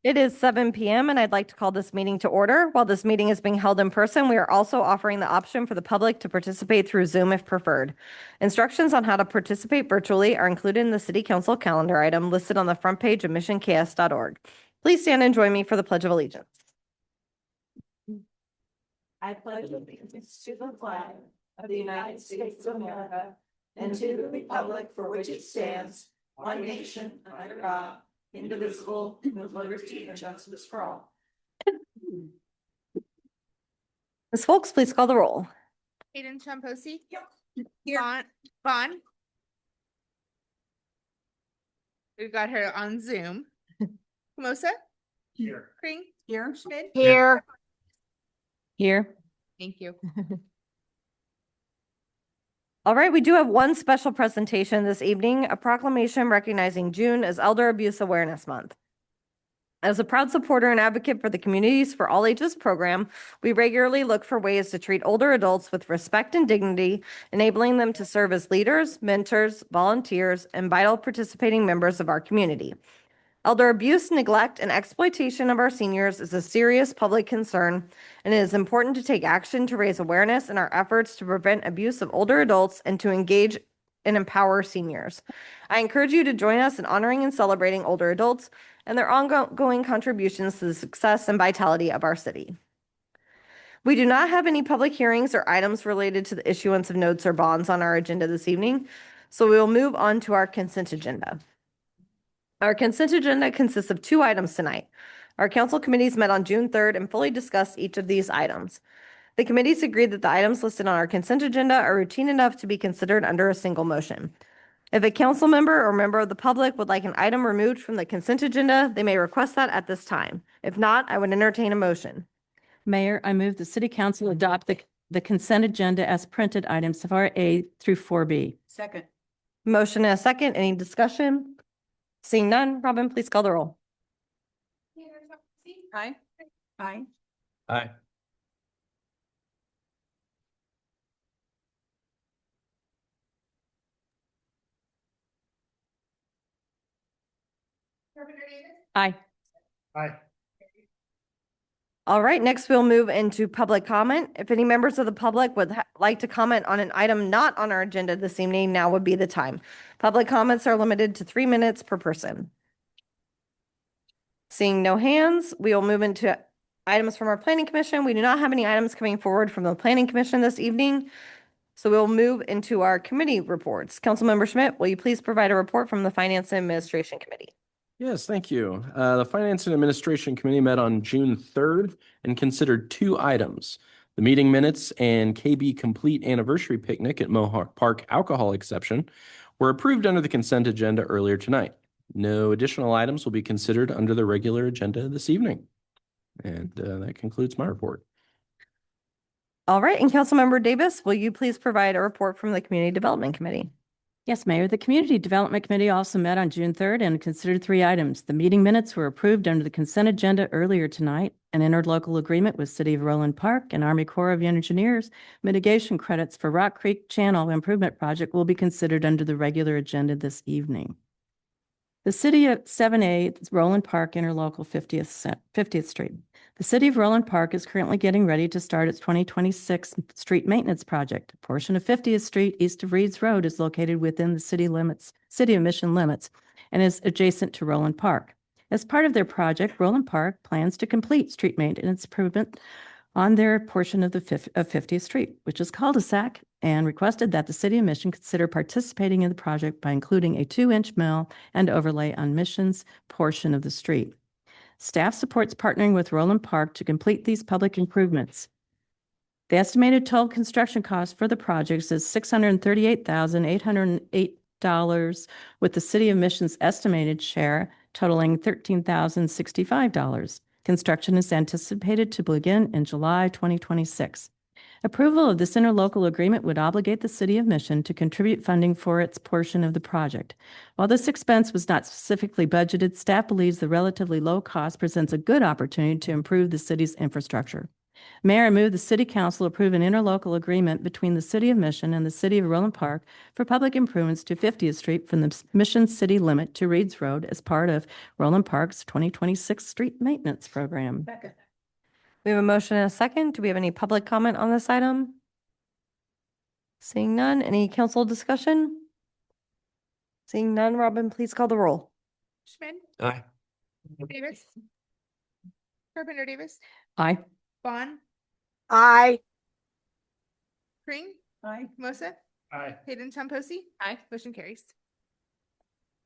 It is 7 p.m. and I'd like to call this meeting to order. While this meeting is being held in person, we are also offering the option for the public to participate through Zoom if preferred. Instructions on how to participate virtually are included in the City Council calendar item listed on the front page of missionks.org. Please stand and join me for the Pledge of Allegiance. I pledge allegiance to the flag of the United States of America and to the republic for which it stands, one nation, under God, indivisible, with liberty and justice for all. Ms. Folks, please call the roll. Hayden Champosi. Yep. Here. Vaughn. We've got her on Zoom. Camosa. Here. Kring. Here. Schmidt. Here. Here. Thank you. All right, we do have one special presentation this evening, a proclamation recognizing June as Elder Abuse Awareness Month. As a proud supporter and advocate for the Communities for All Ages program, we regularly look for ways to treat older adults with respect and dignity, enabling them to serve as leaders, mentors, volunteers, and vital participating members of our community. Elder abuse, neglect, and exploitation of our seniors is a serious public concern, and it is important to take action to raise awareness in our efforts to prevent abuse of older adults and to engage and empower seniors. I encourage you to join us in honoring and celebrating older adults and their ongoing contributions to the success and vitality of our city. We do not have any public hearings or items related to the issuance of notes or bonds on our agenda this evening, so we will move on to our consent agenda. Our consent agenda consists of 2 items tonight. Our council committees met on June 3rd and fully discussed each of these items. The committees agreed that the items listed on our consent agenda are routine enough to be considered under a single motion. If a council member or member of the public would like an item removed from the consent agenda, they may request that at this time. If not, I would entertain a motion. Mayor, I move the City Council adopt the consent agenda as printed, items 4A through 4B. Second. Motion and a second. Any discussion? Seeing none, Robin, please call the roll. Aye. Aye. Aye. Aye. Aye. All right, next we'll move into public comment. If any members of the public would like to comment on an item not on our agenda this evening, now would be the time. Public comments are limited to 3 minutes per person. Seeing no hands, we will move into items from our Planning Commission. We do not have any items coming forward from the Planning Commission this evening, so we'll move into our committee reports. Councilmember Schmidt, will you please provide a report from the Finance and Administration Committee? Yes, thank you. The Finance and Administration Committee met on June 3rd and considered 2 items. The meeting minutes and KB Complete Anniversary Picnic at Mohawk Park alcohol exception were approved under the consent agenda earlier tonight. No additional items will be considered under the regular agenda this evening. And that concludes my report. All right, and Councilmember Davis, will you please provide a report from the Community Development Committee? Yes, Mayor. The Community Development Committee also met on June 3rd and considered 3 items. The meeting minutes were approved under the consent agenda earlier tonight. An interlocal agreement with City of Roeland Park and Army Corps of Engineers mitigation credits for Rock Creek Channel Improvement Project will be considered under the regular agenda this evening. The City of 7A Roeland Park Interlocal 50th Street. The City of Roeland Park is currently getting ready to start its 2026 street maintenance project. A portion of 50th Street east of Reed's Road is located within the city of Mission limits, and is adjacent to Roeland Park. As part of their project, Roeland Park plans to complete street maintenance improvement on their portion of 50th Street, which is cul-de-sac, and requested that the City of Mission consider participating in the project by including a 2-inch mill and overlay on Mission's portion of the street. Staff supports partnering with Roeland Park to complete these public improvements. The estimated total construction cost for the projects is $638,808, with the City of Mission's estimated share totaling $13,065. Construction is anticipated to begin in July 2026. Approval of this interlocal agreement would obligate the City of Mission to contribute funding for its portion of the project. While this expense was not specifically budgeted, staff believes the relatively low cost presents a good opportunity to improve the city's infrastructure. Mayor, I move the City Council approve an interlocal agreement between the City of Mission and the City of Roeland Park for public improvements to 50th Street from the Mission city limit to Reed's Road as part of Roeland Park's 2026 street maintenance program. Second. We have a motion and a second. Do we have any public comment on this item? Seeing none, any council discussion? Seeing none, Robin, please call the roll. Schmidt, Aye. Davis. Carpenter Davis, Aye. Vaughn, Aye. Pring, Aye. Mosa, Aye. Hayden Tomposi. Aye. Motion carries.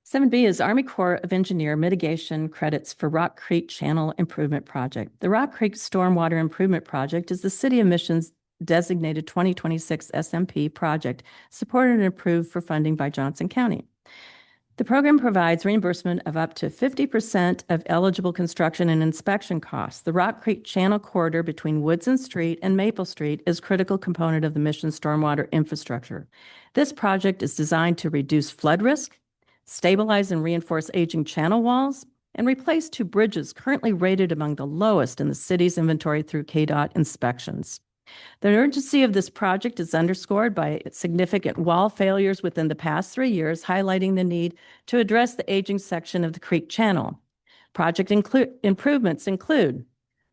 7B is Army Corps of Engineer mitigation credits for Rock Creek Channel Improvement Project. The Rock Creek Stormwater Improvement Project is the City of Mission's designated 2026 SMP project, supported and approved for funding by Johnson County. The program provides reimbursement of up to 50% of eligible construction and inspection costs. The Rock Creek Channel corridor between Woodson Street and Maple Street is a critical component of the Mission stormwater infrastructure. This project is designed to reduce flood risk, stabilize and reinforce aging channel walls, and replace 2 bridges currently rated among the lowest in the city's inventory through KDOT inspections. The urgency of this project is underscored by significant wall failures within the past 3 years, highlighting the need to address the aging section of the creek channel. Project improvements include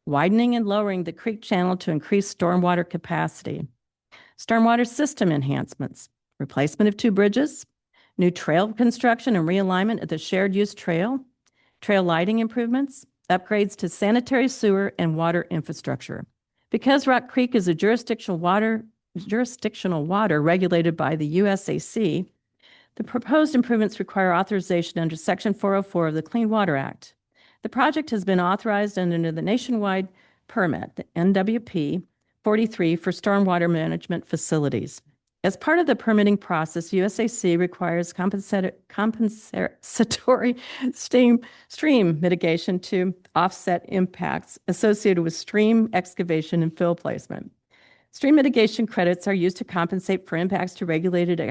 widening and lowering the creek channel to increase stormwater capacity, stormwater system enhancements, replacement of 2 bridges, new trail construction and realignment of the shared use trail, trail lighting improvements, upgrades to sanitary sewer and water infrastructure. Because Rock Creek is a jurisdictional water regulated by the USAC, the proposed improvements require authorization under Section 404 of the Clean Water Act. The project has been authorized under the nationwide permit, the NWP 43, for stormwater management facilities. As part of the permitting process, USAC requires compensatory stream mitigation to offset impacts associated with stream excavation and fill placement. Stream mitigation credits are used to compensate for impacts to regulated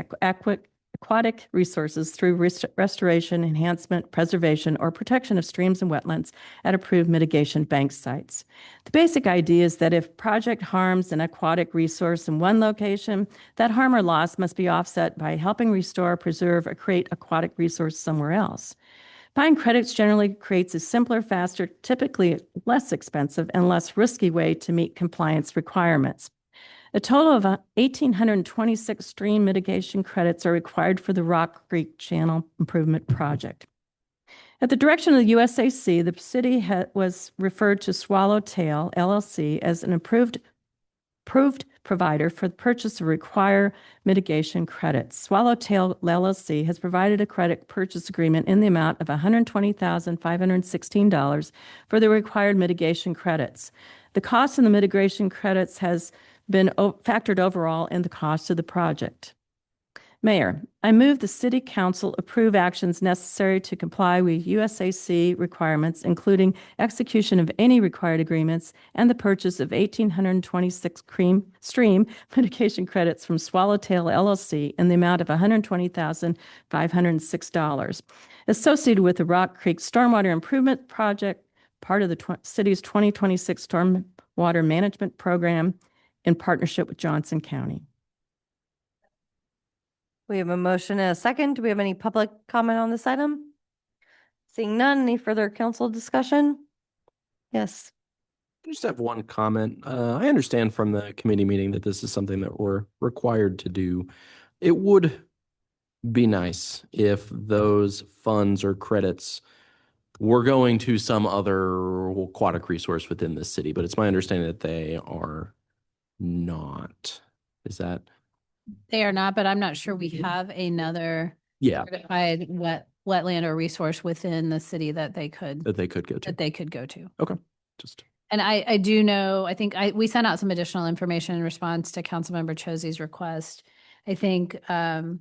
aquatic resources through restoration, enhancement, preservation, or protection of streams and wetlands at approved mitigation bank sites. The basic idea is that if project harms an aquatic resource in one location, that harm or loss must be offset by helping restore, preserve, or create aquatic resource somewhere else. Buying credits generally creates a simpler, faster, typically less expensive, and less risky way to meet compliance requirements. A total of 1,826 stream mitigation credits are required for the Rock Creek Channel Improvement Project. At the direction of the USAC, the city was referred to Swallowtail LLC as an approved provider for the purchase of required mitigation credits. Swallowtail LLC has provided a credit purchase agreement in the amount of $120,516 for the required mitigation credits. The cost of the mitigation credits has been factored overall in the cost of the project. Mayor, I move the City Council approve actions necessary to comply with USAC requirements, including execution of any required agreements and the purchase of 1,826 stream mitigation credits from Swallowtail LLC in the amount of $120,506 associated with the Rock Creek Stormwater Improvement Project, part of the city's 2026 Stormwater Management Program, in partnership with Johnson County. We have a motion and a second. Do we have any public comment on this item? Seeing none, any further council discussion? Yes. I just have one comment. I understand from the committee meeting that this is something that we're required to do. It would be nice if those funds or credits were going to some other aquatic resource within the city, but it's my understanding that they are not. Is that? They are not, but I'm not sure we have another Yeah, certified wetland or resource within the city that they could that they could go to. go to. Okay, just. And I do know, I think we sent out some additional information in response to Councilmember Chosey's request. I think the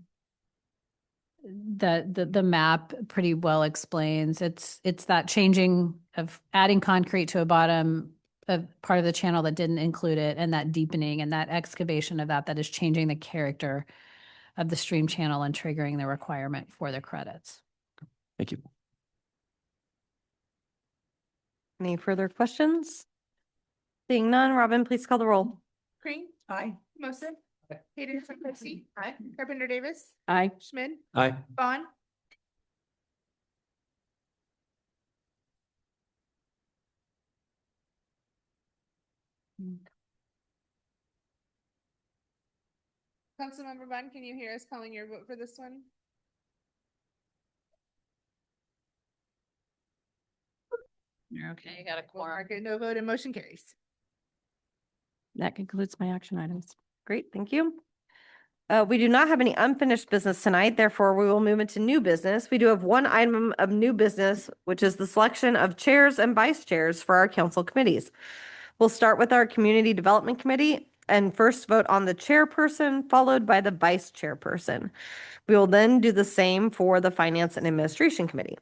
map pretty well explains it's that changing of adding concrete to a bottom of part of the channel that didn't include it, and that deepening and that excavation of that is changing the character of the stream channel and triggering the requirement for the credits. Thank you. Any further questions? Seeing none, Robin, please call the roll. Crane, Aye. Moses, Hayden Chambowski, Carpenter Davis, Aye. Schmidt, Aye. Vaughn, Councilmember Vaughn, can you hear us calling your vote for this one? Okay, you got a We'll mark it no vote and motion carries. That concludes my action items. Great, thank you. We do not have any unfinished business tonight, therefore we will move into new business. We do have one item of new business, which is the selection of chairs and vice chairs for our council committees. We'll start with our Community Development Committee and first vote on the chairperson, followed by the vice chairperson. We will then do the same for the Finance and Administration Committee.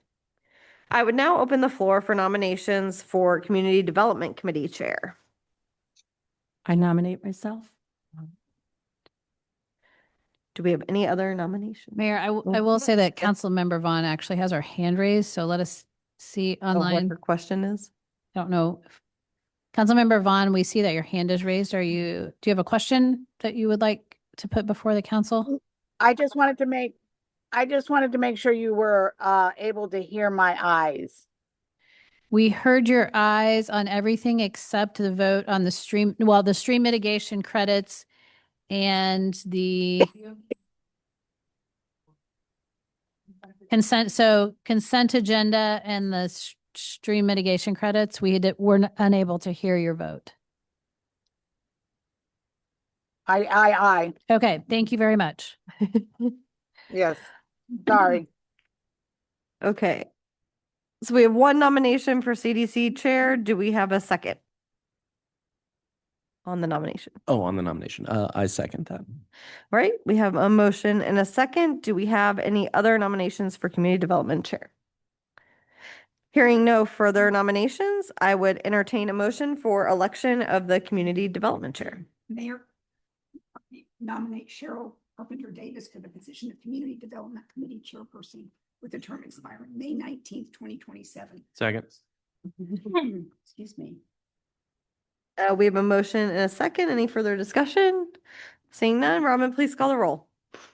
I would now open the floor for nominations for Community Development Committee Chair. I nominate myself. Do we have any other nominations? Mayor, I will say that Councilmember Vaughn actually has her hand raised, so let us see What online. her question is? I don't know. Councilmember Vaughn, we see that your hand is raised. Do you have a question that you would like to put before the council? I just wanted to make sure you were able to hear my eyes. We heard your eyes on everything except the vote on the stream, well, the stream mitigation credits and the consent agenda and the stream mitigation credits. We're unable to hear your vote. I. Okay, thank you very much. Yes. Sorry. Okay. So we have one nomination for CDC Chair. Do we have a second on the nomination? Oh, on the nomination. I second that. All right, we have a motion and a second. Do we have any other nominations for Community Development Chair? Hearing no further nominations, I would entertain a motion for election of the Community Development Chair. Mayor, nominate Cheryl Carpenter Davis for the position of Community Development Committee Chairperson with a term expiring May 19th, 2027. Second. Excuse me. We have a motion and a second. Any further discussion? Seeing none, Robin, please call the roll.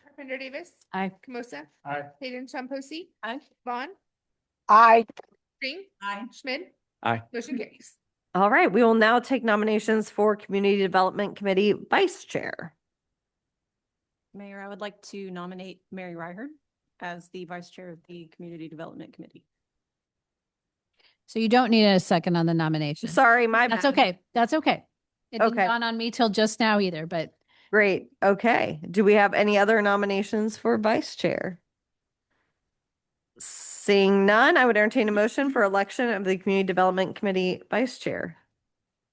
Carpenter Davis, Aye. Camosa, Aye. Hayden Chambowski, Aye. Vaughn, I. Crane, Aye. Schmidt, Aye. motion carries. All right, we will now take nominations for Community Development Committee Vice Chair. Mayor, I would like to nominate Mary Ryhard as the Vice Chair of the Community Development Committee. So you don't need a second on the nomination. Sorry, my That's bad. okay. That's okay. It didn't Okay. dawn on me till just now either, but Great. Okay. Do we have any other nominations for Vice Chair? Seeing none, I would entertain a motion for election of the Community Development Committee Vice Chair.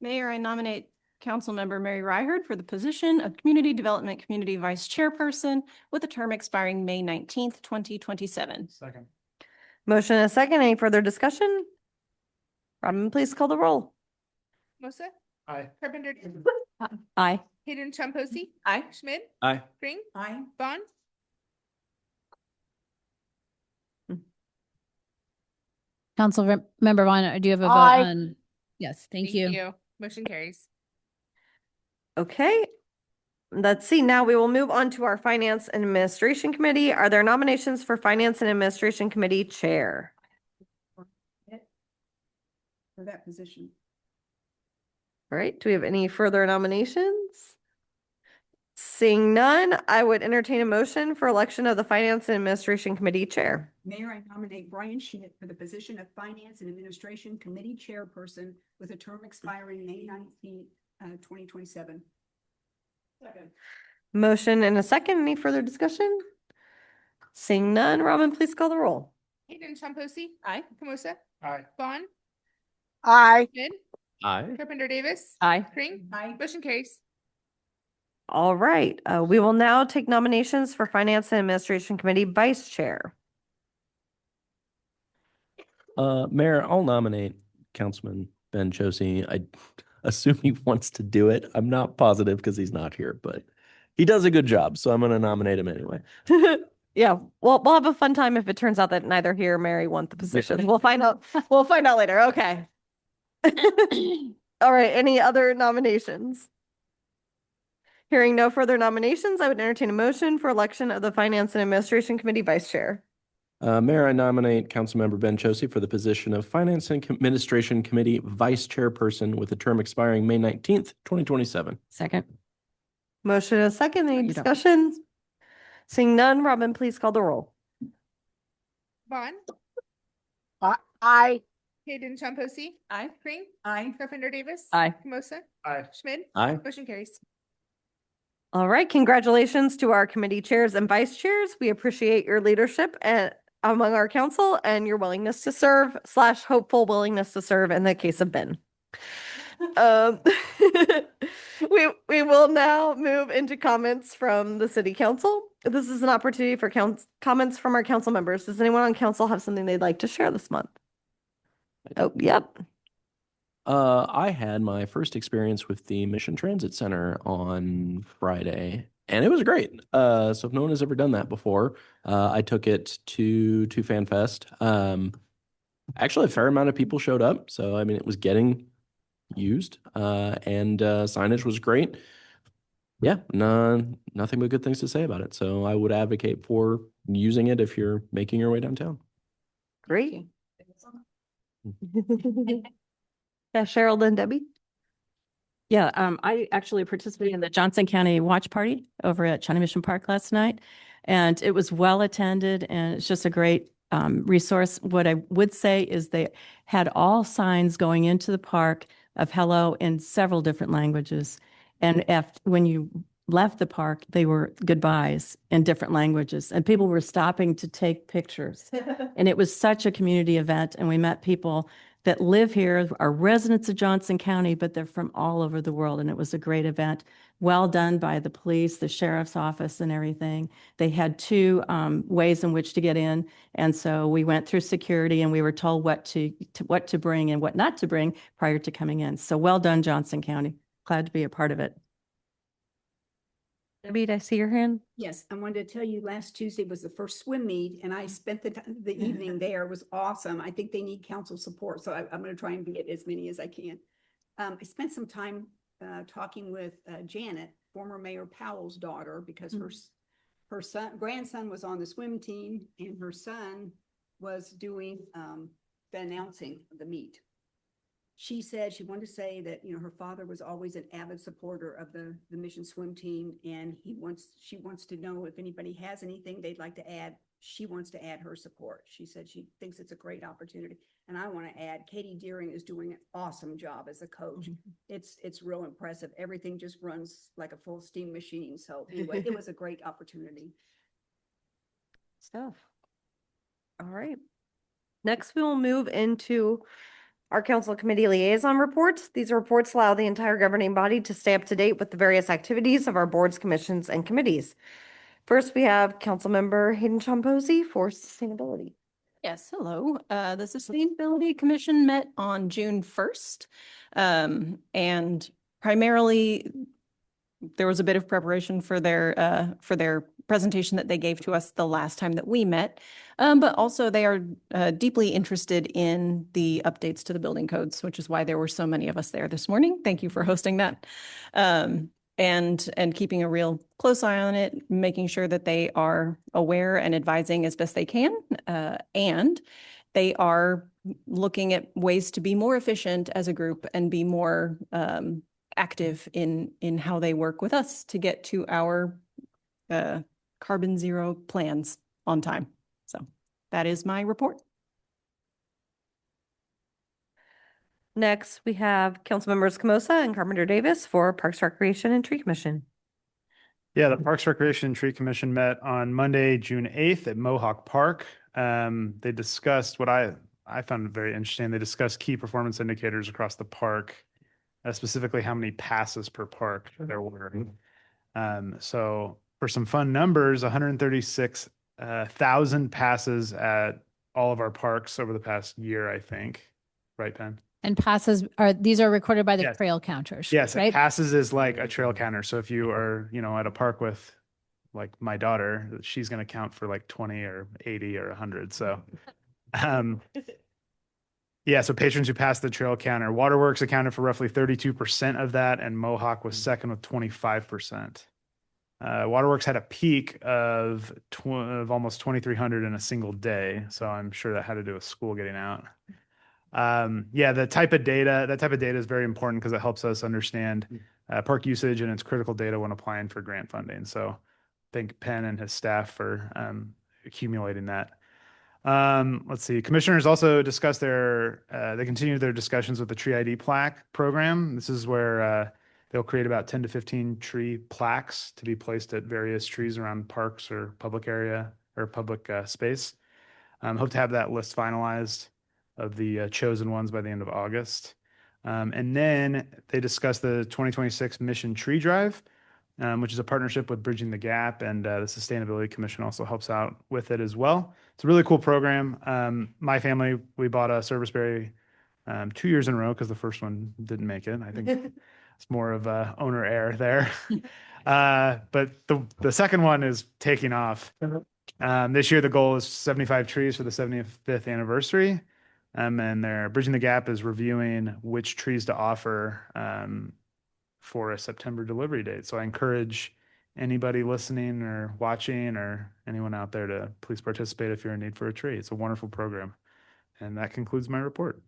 Mayor, I nominate Councilmember Mary Ryhard for the position of Community Development Community Vice Chairperson with a term expiring May 19th, 2027. Second. Motion and a second. Any further discussion? Robin, please call the roll. Camosa, Aye. Carpenter Davis, Aye. Hayden Chambowski, Aye. Schmidt, Aye. Crane, Aye. Vaughn, Councilmember Vaughn, do you have a vote Aye. on? Yes, thank you. Motion carries. Okay. Let's see. Now we will move on to our Finance and Administration Committee. Are there nominations for Finance and Administration Committee Chair? For that position. All right. Do we have any further nominations? Seeing none, I would entertain a motion for election of the Finance and Administration Committee Chair. Mayor, I nominate Brian Schmidt for the position of Finance and Administration Committee Chairperson with a term expiring May 19th, 2027. Second. Motion and a second. Any further discussion? Seeing none, Robin, please call the roll. Hayden Chambowski, Aye. Camosa, Aye. Vaughn, I. Schmidt, Aye. Carpenter Davis, Aye. Crane, Aye. motion carries. All right. We will now take nominations for Finance and Administration Committee Vice Chair. Mayor, I'll nominate Councilman Ben Josie. I assume he wants to do it. I'm not positive because he's not here, but he does a good job, so I'm going to nominate him anyway. Yeah, well, we'll have a fun time if it turns out that neither he or Mary want the position. We'll find out. We'll find out later. Okay. All right, any other nominations? Hearing no further nominations, I would entertain a motion for election of the Finance and Administration Committee Vice Chair. Mayor, I nominate Councilmember Ben Chosey for the position of Finance and Administration Committee Vice Chairperson with a term expiring May 19th, 2027. Second. Motion and a second, any You don't. discussion? Seeing none, Robin, please call the roll. Vaughn, Aye. Hayden Champosi, Aye. Green, Aye. Carpenter Davis. Aye. Camosa. Aye. Schmidt. Aye. Motion carries. All right, congratulations to our committee chairs and vice chairs. We appreciate your leadership and among our council and your willingness to serve / hopeful willingness to serve in the case of Ben. We will now move into comments from the city council. This is an opportunity for comments from our council members. Does anyone on council have something they'd like to share this month? Oh, yep. I had my first experience with the Mission Transit Center on Friday, and it was great. So if no one has ever done that before, I took it to Fan Fest. Actually, a fair amount of people showed up, so I mean, it was getting used, and signage was great. Yeah, nothing but good things to say about it. So I would advocate for using it if you're making your way downtown. Great. Yeah, Cheryl and Debbie. Yeah, I actually participated in the Johnson County Watch Party over at China Mission Park last night, and it was well attended, and it's just a great resource. What I would say is they had all signs going into the park of hello in several different languages, and when you left the park, they were goodbyes in different languages, and people were stopping to take pictures. And it was such a community event, and we met people that live here, are residents of Johnson County, but they're from all over the world. And it was a great event. Well done by the police, the sheriff's office and everything. They had two ways in which to get in. And so we went through security and we were told what to bring and what not to bring prior to coming in. So well done, Johnson County. Glad to be a part of it. Debbie, did I see your hand? Yes, I wanted to tell you, last Tuesday was the first swim meet and I spent the evening there. It was awesome. I think they need council support, so I'm going to try and be at as many as I can. I spent some time talking with Janet, former Mayor Powell's daughter, because her grandson was on the swim team and her son was doing the announcing of the meet. She said she wanted to say that, you know, her father was always an avid supporter of the Mission swim team, and she wants to know if anybody has anything they'd like to add. She wants to add her support. She said she thinks it's a great opportunity. And I want to add, Katie Deering is doing an awesome job as a coach. It's real impressive. Everything just runs like a full steam machine. So anyway, it was a great opportunity. Stuff. All right. Next, we will move into our council committee liaison reports. These reports allow the entire governing body to stay up to date with the various activities of our boards, commissions, and committees. First, we have Councilmember Hayden Champosi for sustainability. Yes, hello. The Sustainability Commission met on June 1st. And primarily, there was a bit of preparation for their presentation that they gave to us the last time that we met. But also they are deeply interested in the updates to the building codes, which is why there were so many of us there this morning. Thank you for hosting that. And keeping a real close eye on it, making sure that they are aware and advising as best they can. And they are looking at ways to be more efficient as a group and be more active in how they work with us to get to our carbon zero plans on time. So that is my report. Next, we have Councilmembers Camosa and Carpenter Davis for Parks, Recreation, and Tree Commission. Yeah, the Parks, Recreation, and Tree Commission met on Monday, June 8th at Mohawk Park. They discussed what I found very interesting. They discussed key performance indicators across the park, specifically how many passes per park there were. So for some fun numbers, 136,000 passes at all of our parks over the past year, I think. Right, Penn? And passes these are recorded by the trail counters. Yes, right? passes is like a trail counter. So if you are, at a park with like my daughter, she's going to count for like 20 or 80 or 100. So Yeah, so patrons who passed the trail counter. Waterworks accounted for roughly 32% of that, and Mohawk was second with 25%. Waterworks had a peak of almost 2,300 in a single day, so I'm sure that had to do with school getting out. Yeah, that type of data is very important because it helps us understand park usage, and it's critical data when applying for grant funding. So thank Penn and his staff for accumulating that. Let's see. Commissioners also discussed they continued their discussions with the Tree ID plaque program. This is where they'll create about 10 to 15 tree plaques to be placed at various trees around parks or public area or public space. Hope to have that list finalized of the chosen ones by the end of August. And then they discussed the 2026 Mission Tree Drive, which is a partnership with Bridging the Gap, and the Sustainability Commission also helps out with it as well. It's a really cool program. My family, we bought a Serviceberry 2 years in a row because the first one didn't make it. I think it's more of owner error there. But the second one is taking off. This year, the goal is 75 trees for the 75th anniversary. And their Bridging the Gap is reviewing which trees to offer for a September delivery date. So I encourage anybody listening or watching or anyone out there to please participate if you're in need for a tree. It's a wonderful program. And that concludes my report.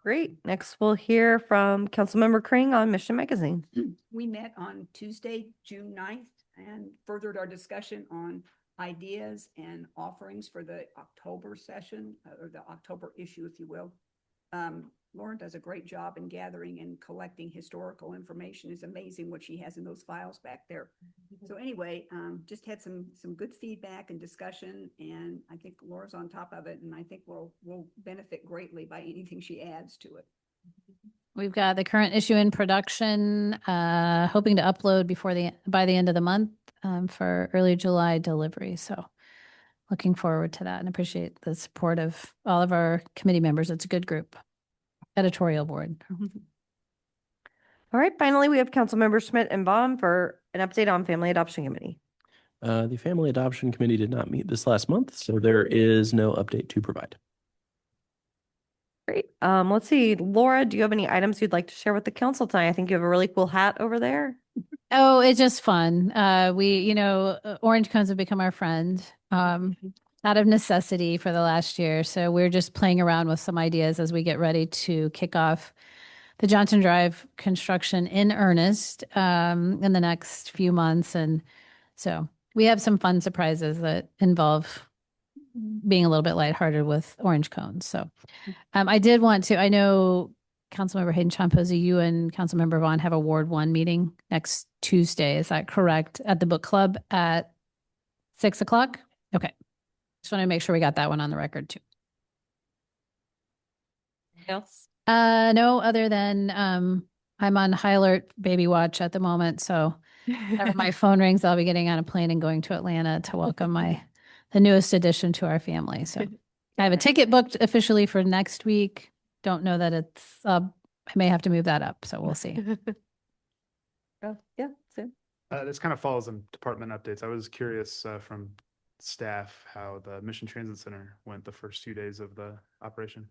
Great. Next, we'll hear from Councilmember Kring on Mission Magazine. We met on Tuesday, June 9th, and furthered our discussion on ideas and offerings for the October session, or the October issue, if you will. Lauren does a great job in gathering and collecting historical information. It's amazing what she has in those files back there. So anyway, just had some good feedback and discussion, and I think Laura's on top of it, and I think we'll benefit greatly by anything she adds to it. We've got the current issue in production, hoping to upload by the end of the month for early July delivery. So looking forward to that and appreciate the support of all of our committee members. It's a good group. Editorial board. All right. Finally, we have Councilmember Schmidt and Baum for an update on Family Adoption Committee. The Family Adoption Committee did not meet this last month, so there is no update to provide. Great. Let's see. Laura, do you have any items you'd like to share with the council tonight? I think you have a really cool hat over there. Oh, it's just fun. Orange cones have become our friend. Out of necessity for the last year. So we're just playing around with some ideas as we get ready to kick off the Johnson Drive construction in earnest in the next few months. And so we have some fun surprises that involve being a little bit lighthearted with orange cones. So I know Councilmember Hayden Champosi, you and Councilmember Vaughn have a Ward 1 meeting next Tuesday. Is that correct? At the book club at 6:00? Okay. Just want to make sure we got that one on the record too. Yes. No, other than I'm on high alert baby watch at the moment. So whenever my phone rings, I'll be getting on a plane and going to Atlanta to welcome the newest addition to our family. So I have a ticket booked officially for next week. Don't know that it's I may have to move that up. So we'll see. Yeah. Soon. This kind of follows on department updates. I was curious from staff how the Mission Transit Center went the first few days of the operation.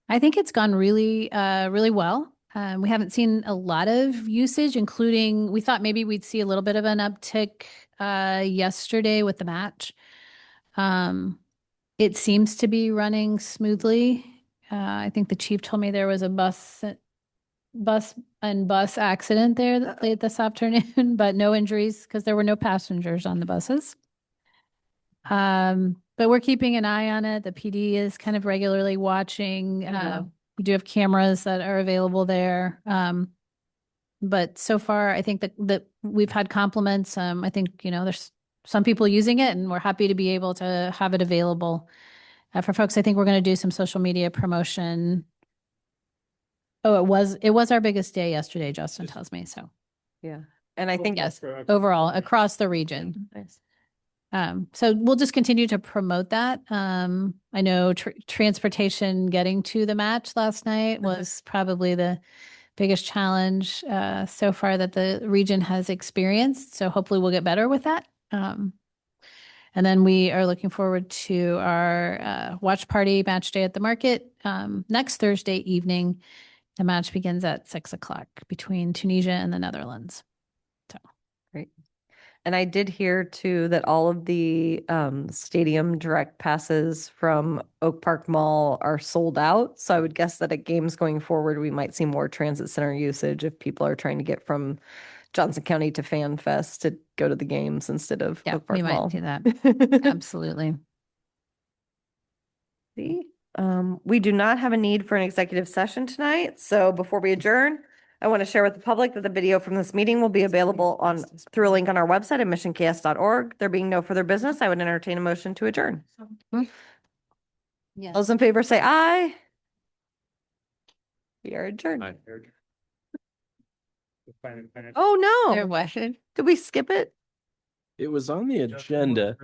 I think it's gone really, really well. We haven't seen a lot of usage, including we thought maybe we'd see a little bit of an uptick yesterday with the match. It seems to be running smoothly. I think the chief told me there was a bus accident there late this afternoon, but no injuries because there were no passengers on the buses. But we're keeping an eye on it. The PD is kind of regularly watching. We do have cameras that are available there. But so far, I think that we've had compliments. I think, there's some people using it, and we're happy to be able to have it available for folks. I think we're going to do some social media promotion. Oh, it was our biggest day yesterday, Justin tells me. So Yeah. And I think yes, overall across the region. Nice. So we'll just continue to promote that. I know transportation getting to the match last night was probably the biggest challenge so far that the region has experienced. So hopefully we'll get better with that. And And then we are looking forward to our watch party match day at the market next Thursday evening. The match begins at 6 o'clock between Tunisia and the Netherlands. Great. And I did hear too that all of the stadium direct passes from Oak Park Mall are sold out. So I would guess that at games going forward, we might see more transit center usage if people are trying to get from Johnson County to Fan Fest to go to the games instead of Yeah, Oak Park we might Mall. do that. Absolutely. See, we do not have a need for an executive session tonight. So before we adjourn, I want to share with the public that the video from this meeting will be available through a link on our website at missionks.org. There being no further business, I would entertain a motion to adjourn. Yes. Those in favor say aye. We are adjourned. Oh, There no. wasn't. Did we skip it? It was on the agenda.